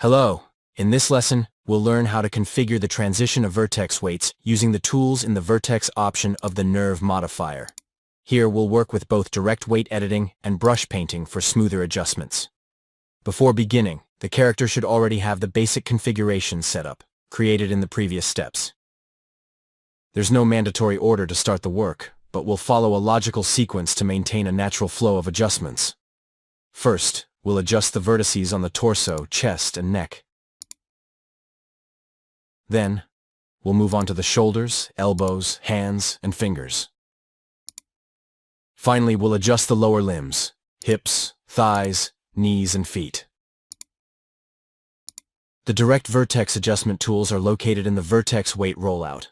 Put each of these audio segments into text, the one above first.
Hello! In this lesson, we'll learn how to configure the transition of vertex weights using the tools in the vertex option of the Nerve modifier. Here we'll work with both direct weight editing and brush painting for smoother adjustments. Before beginning, the character should already have the basic configuration set up, created in the previous steps. There's no mandatory order to start the work, but we'll follow a logical sequence to maintain a natural flow of adjustments. First, we'll adjust the vertices on the torso, chest, and neck. Then, we'll move on to the shoulders, elbows, hands, and fingers. Finally, we'll adjust the lower limbs, hips, thighs, knees, and feet. The direct vertex adjustment tools are located in the vertex weight rollout.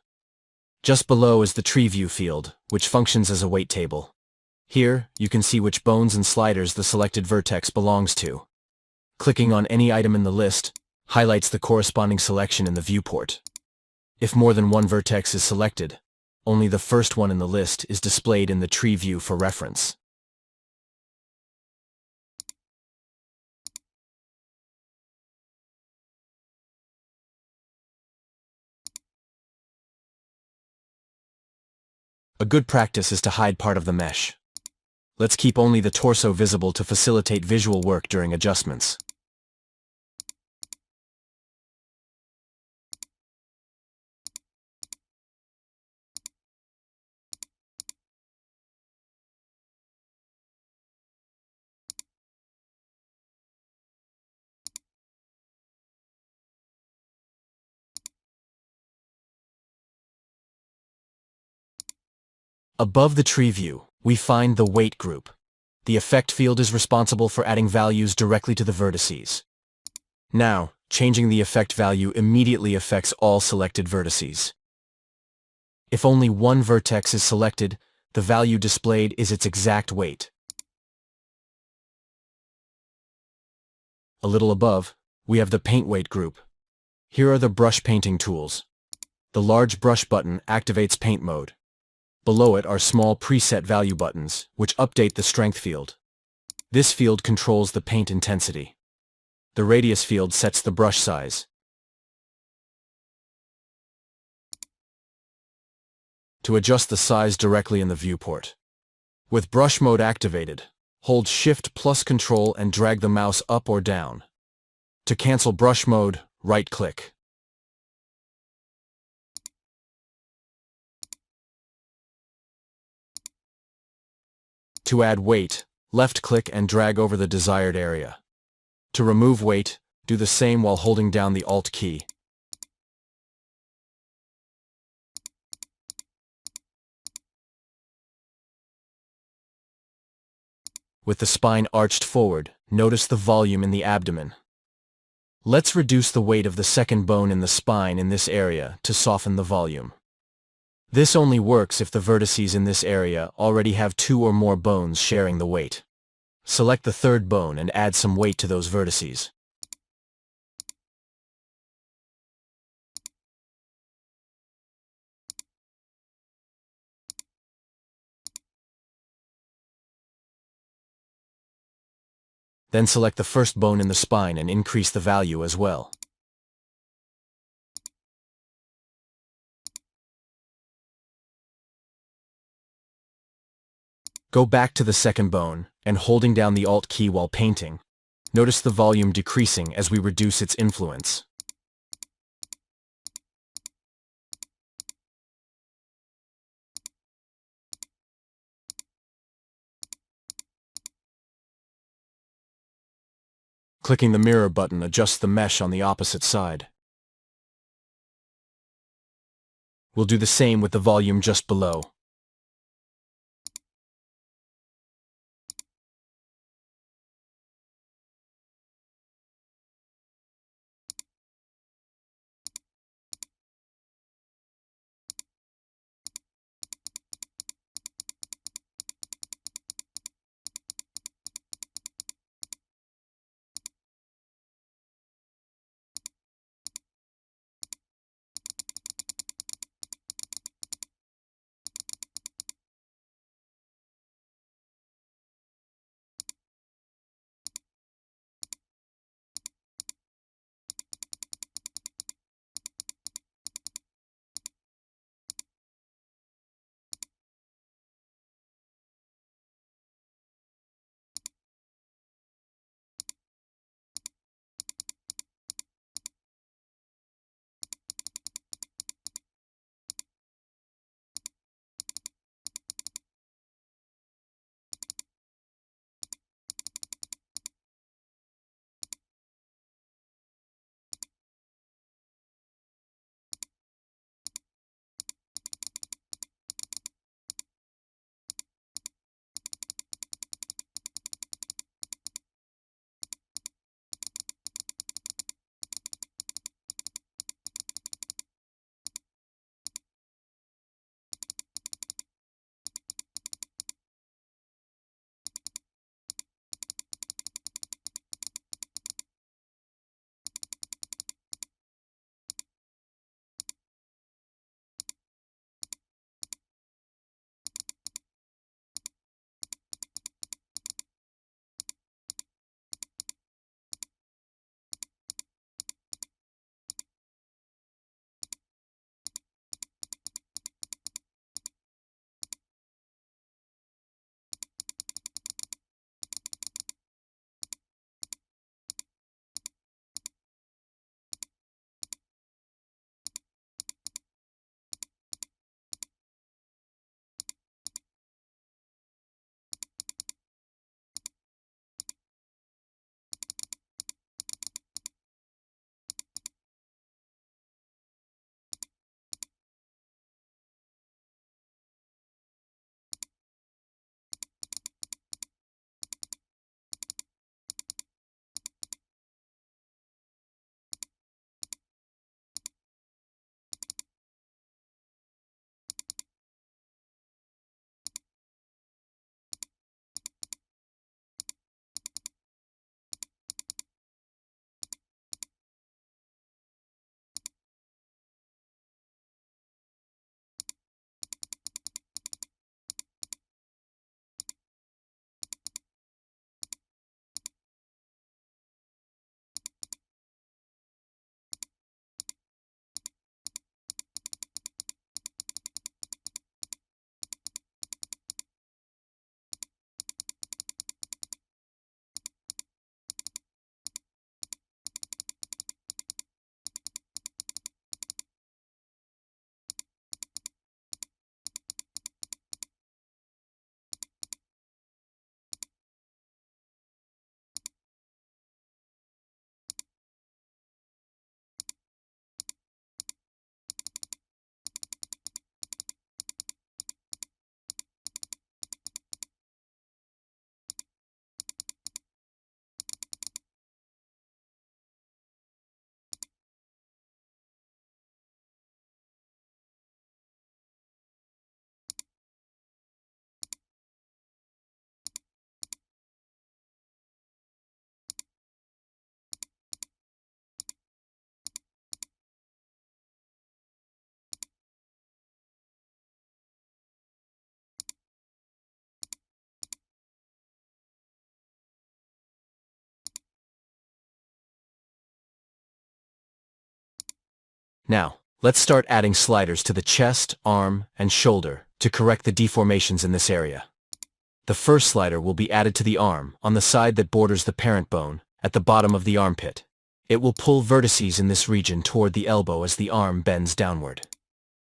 Just below is the tree view field, which functions as a weight table. Here, you can see which bones and sliders the selected vertex belongs to. Clicking on any item in the list highlights the corresponding selection in the viewport. If more than one vertex is selected, only the first one in the list is displayed in the tree view for reference. A good practice is to hide part of the mesh. Let's keep only the torso visible to facilitate visual work during adjustments. Above the tree view, we find the weight group. The effect field is responsible for adding values directly to the vertices. Now, changing the effect value immediately affects all selected vertices. If only one vertex is selected, the value displayed is its exact weight. A little above, we have the paint weight group. Here are the brush painting tools. The large brush button activates paint mode. Below it are small preset value buttons, which update the strength field. This field controls the paint intensity. The radius field sets the brush size. To adjust the size directly in the viewport. With brush mode activated, hold Shift plus Control and drag the mouse up or down. To cancel brush mode, right-click. To add weight, left-click and drag over the desired area. To remove weight, do the same while holding down the Alt key. With the spine arched forward, notice the volume in the abdomen. Let's reduce the weight of the second bone in the spine in this area to soften the volume. This only works if the vertices in this area already have two or more bones sharing the weight. Select the third bone and add some weight to those vertices. Then select the first bone in the spine and increase the value as well. Go back to the second bone, and holding down the Alt key while painting, notice the volume decreasing as we reduce its influence. Clicking the mirror button adjusts the mesh on the opposite side. We'll do the same with the volume just below. Now, let's start adding sliders to the chest, arm, and shoulder to correct the deformations in this area. The first slider will be added to the arm on the side that borders the parent bone at the bottom of the armpit. It will pull vertices in this region toward the elbow as the arm bends downward.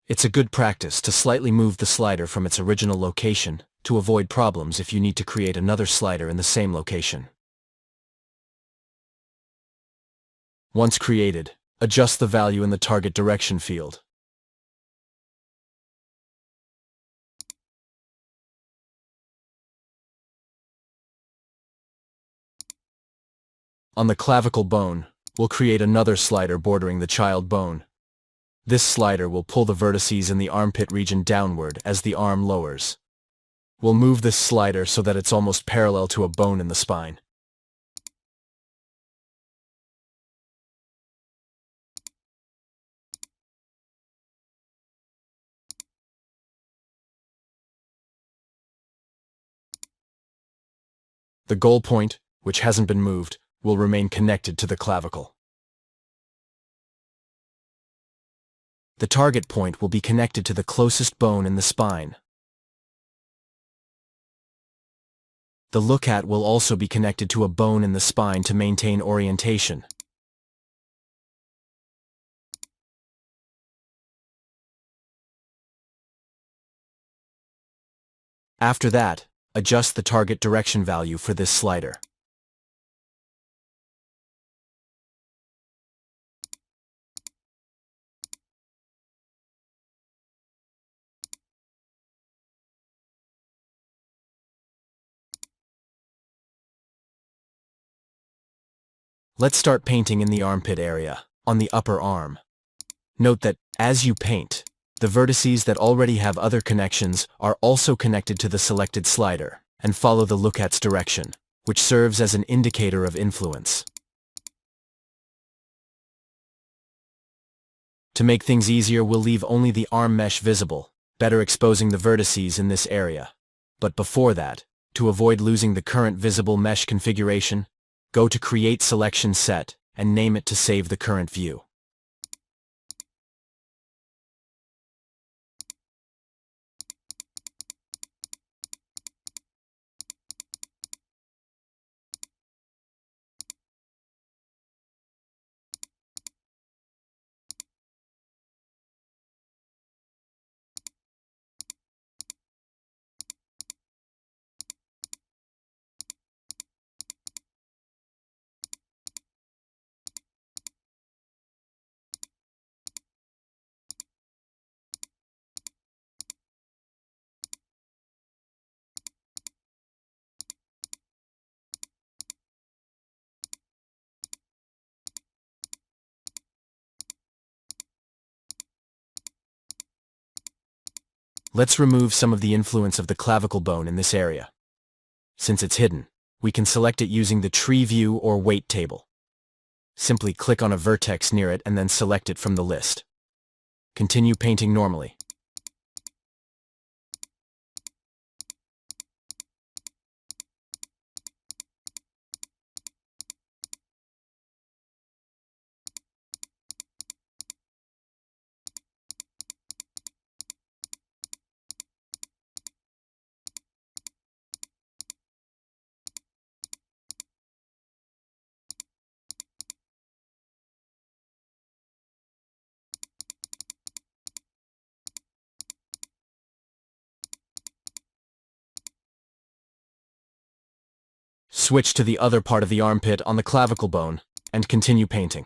It's a good practice to slightly move the slider from its original location to avoid problems if you need to create another slider in the same location. Once created, adjust the value in the target direction field. On the clavicle bone, we'll create another slider bordering the child bone. This slider will pull the vertices in the armpit region downward as the arm lowers. We'll move this slider so that it's almost parallel to a bone in the spine. The goal point, which hasn't been moved, will remain connected to the clavicle. The target point will be connected to the closest bone in the spine. The look-at will also be connected to a bone in the spine to maintain orientation. After that, adjust the target direction value for this slider. Let's start painting in the armpit area, on the upper arm. Note that, as you paint, the vertices that already have other connections are also connected to the selected slider, and follow the look-at's direction, which serves as an indicator of influence. To make things easier, we'll leave only the arm mesh visible, better exposing the vertices in this area. But before that, to avoid losing the current visible mesh configuration, go to Create Selection Set and name it to save the current view. Let's remove some of the influence of the clavicle bone in this area. Since it's hidden, we can select it using the tree view or weight table. Simply click on a vertex near it and then select it from the list. Continue painting normally. Switch to the other part of the armpit on the clavicle bone, and continue painting.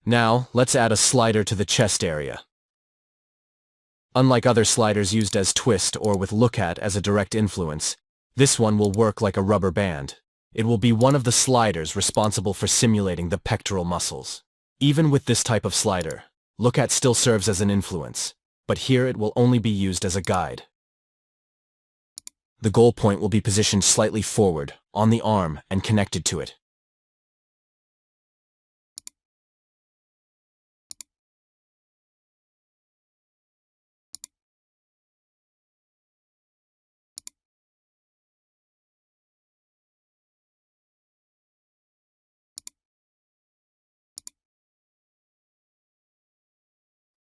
Now, let's add a slider to the chest area. Unlike other sliders used as twist or with look at as a direct influence, this one will work like a rubber band. It will be one of the sliders responsible for simulating the pectoral muscles. Even with this type of slider, look at still serves as an influence, but here it will only be used as a guide. The goal point will be positioned slightly forward, on the arm, and connected to it.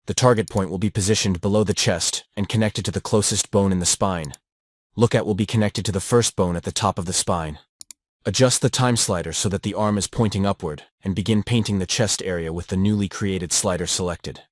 The target point will be positioned below the chest and connected to the closest bone in the spine. Look at will be connected to the first bone at the top of the spine. Adjust the time slider so that the arm is pointing upward, and begin painting the chest area with the newly created slider selected.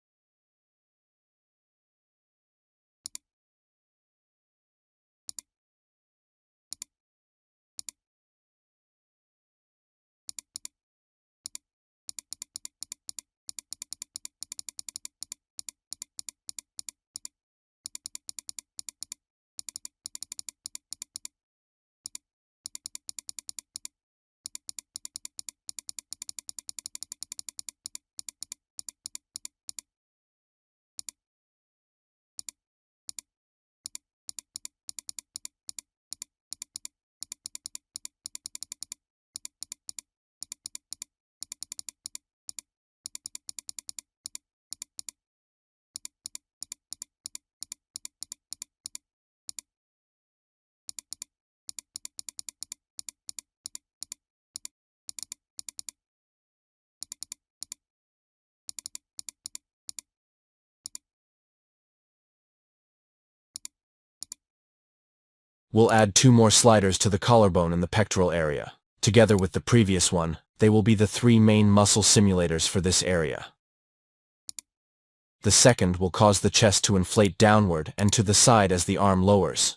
We'll add 2 more sliders to the collarbone and the pectoral area. Together with the previous one, they will be the 3 main muscle simulators for this area. The second will cause the chest to inflate downward and to the side as the arm lowers.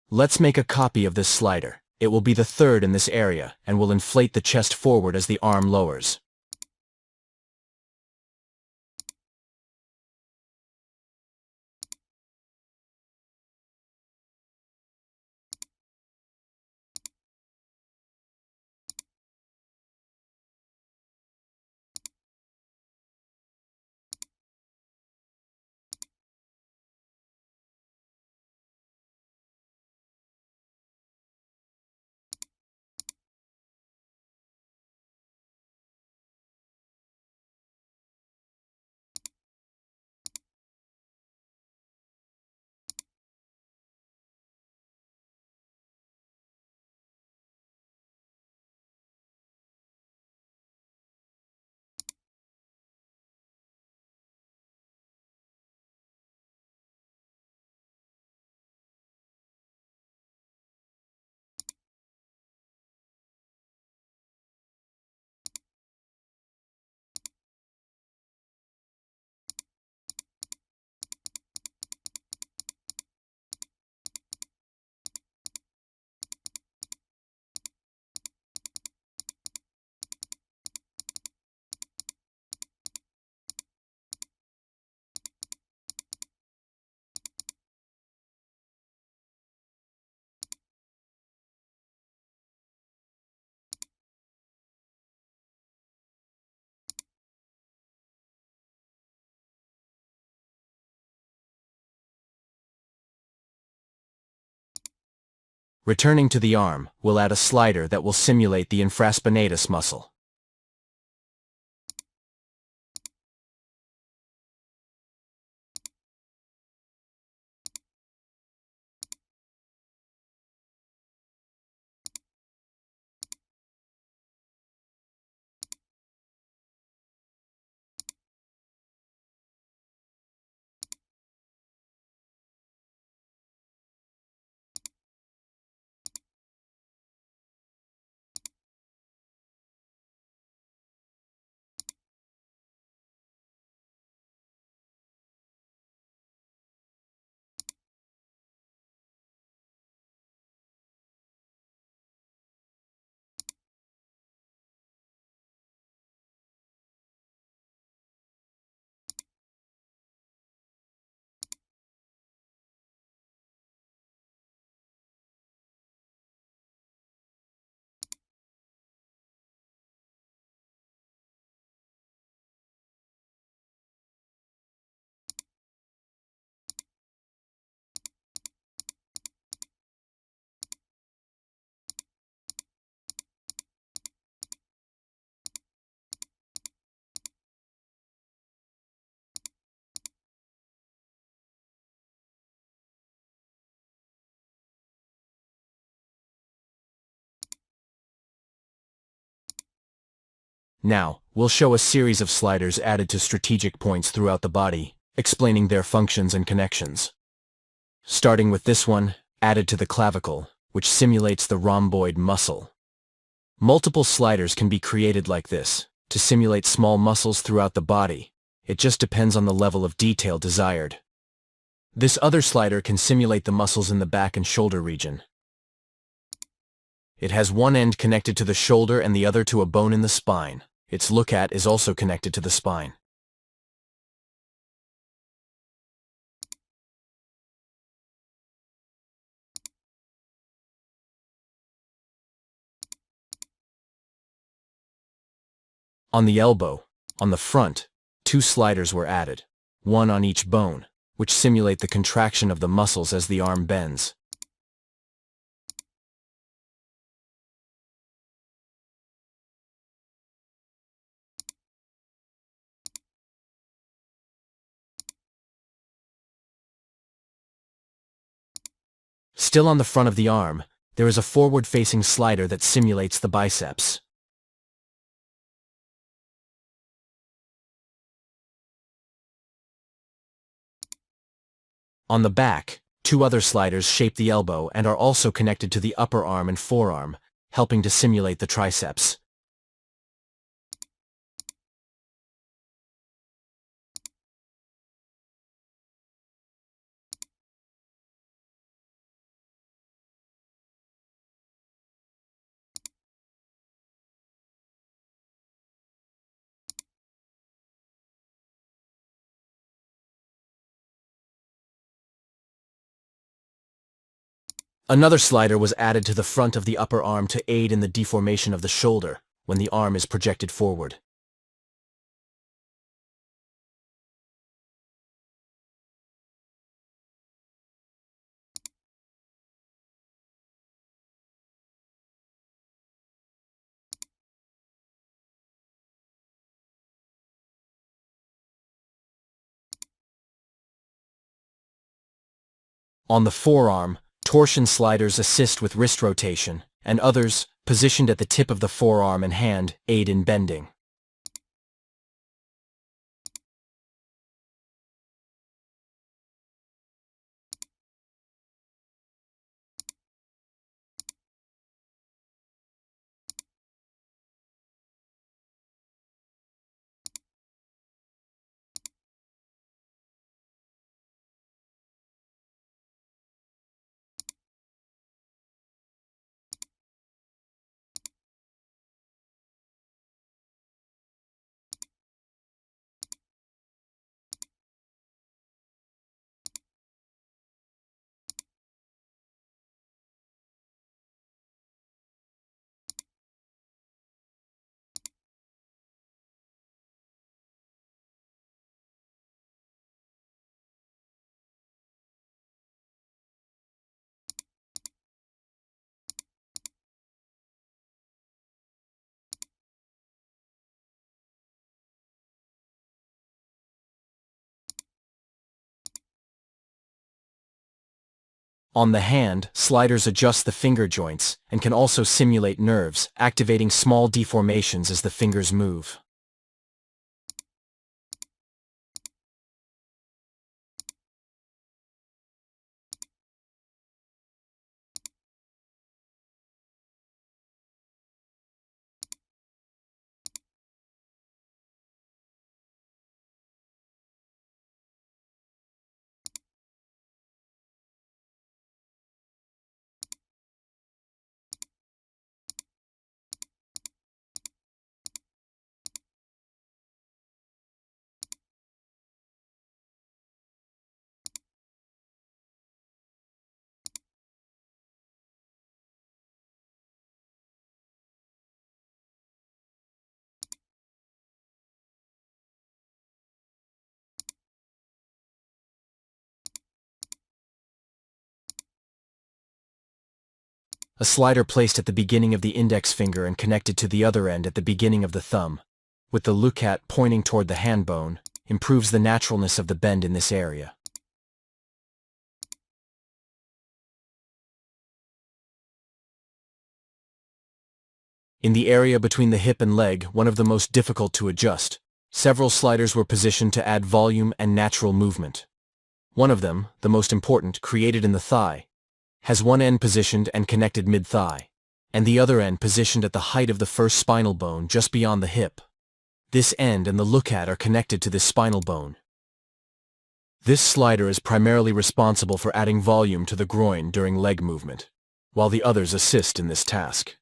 Let's make a copy of this slider. It will be the third in this area and will inflate the chest forward as the arm lowers. Returning to the arm, we'll add a slider that will simulate the infraspinatus muscle. Now, we'll show a series of sliders added to strategic points throughout the body, explaining their functions and connections. Starting with this one, added to the clavicle, which simulates the rhomboid muscle. Multiple sliders can be created like this, to simulate small muscles throughout the body. It just depends on the level of detail desired. This other slider can simulate the muscles in the back and shoulder region. It has one end connected to the shoulder and the other to a bone in the spine. Its look-at is also connected to the spine. On the elbow, on the front, two sliders were added, one on each bone, which simulate the contraction of the muscles as the arm bends. Still on the front of the arm, there is a forward-facing slider that simulates the biceps. On the back, two other sliders shape the elbow and are also connected to the upper arm and forearm, helping to simulate the triceps. Another slider was added to the front of the upper arm to aid in the deformation of the shoulder when the arm is projected forward. On the forearm, torsion sliders assist with wrist rotation, and others, positioned at the tip of the forearm and hand, aid in bending. On the hand, sliders adjust the finger joints and can also simulate nerves, activating small deformations as the fingers move. A slider placed at the beginning of the index finger and connected to the other end at the beginning of the thumb, with the leukat pointing toward the hand bone, improves the naturalness of the bend in this area. In the area between the hip and leg, one of the most difficult to adjust, several sliders were positioned to add volume and natural movement. One of them, the most important, created in the thigh, has one end positioned and connected mid-thigh, and the other end positioned at the height of the first spinal bone just beyond the hip. This end and the leukat are connected to this spinal bone. This slider is primarily responsible for adding volume to the groin during leg movement, while the others assist in this task.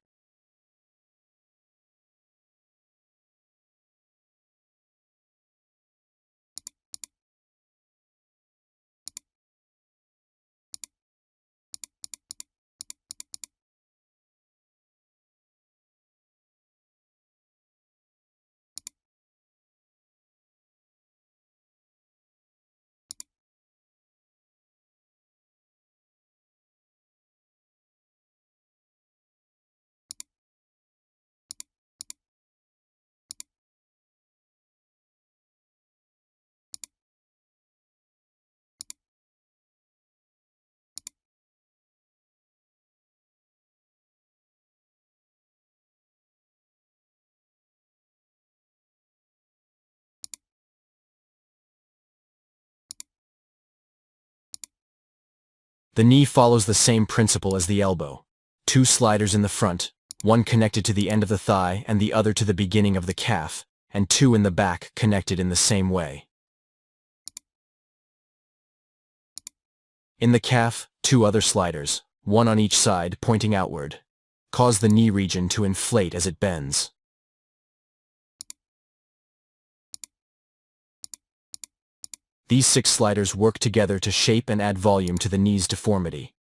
The knee follows the same principle as the elbow. Two sliders in the front, one connected to the end of the thigh and the other to the beginning of the calf, and two in the back connected in the same way. In the calf, two other sliders, one on each side pointing outward, cause the knee region to inflate as it bends. These 6 sliders work together to shape and add volume to the knee's deformity.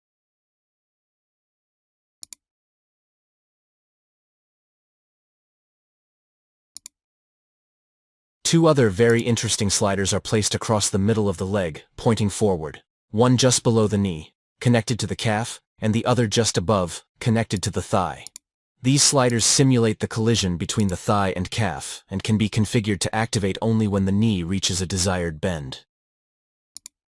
Two other very interesting sliders are placed across the middle of the leg, pointing forward. One just below the knee, connected to the calf, and the other just above, connected to the thigh. These sliders simulate the collision between the thigh and calf, and can be configured to activate only when the knee reaches a desired bend.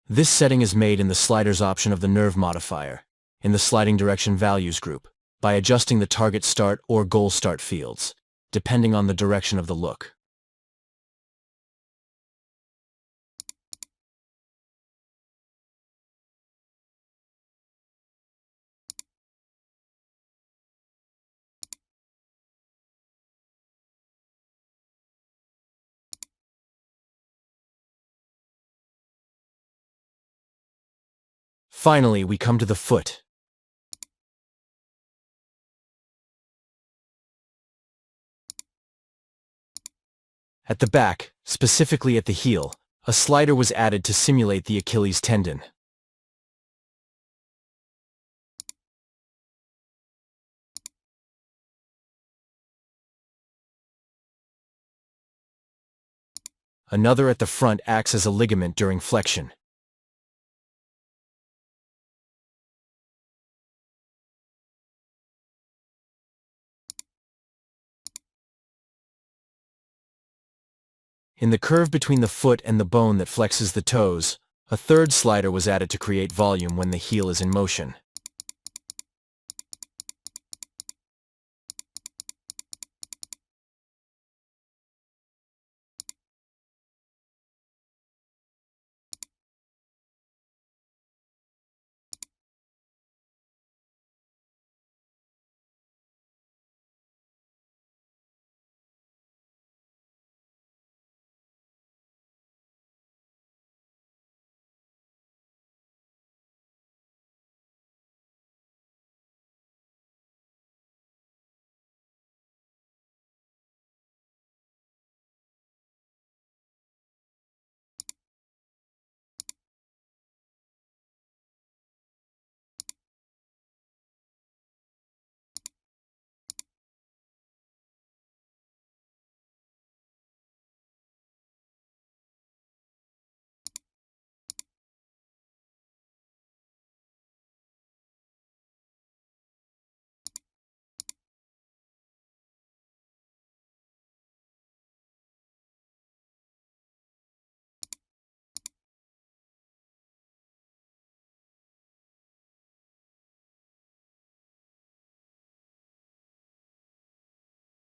This setting is made in the sliders option of the nerve modifier, in the sliding direction values group, by adjusting the target start or goal start fields, depending on the direction of the look. Finally, we come to the foot. At the back, specifically at the heel, a slider was added to simulate the Achilles tendon. Another at the front acts as a ligament during flexion. In the curve between the foot and the bone that flexes the toes, A third slider was added to create volume when the heel is in motion.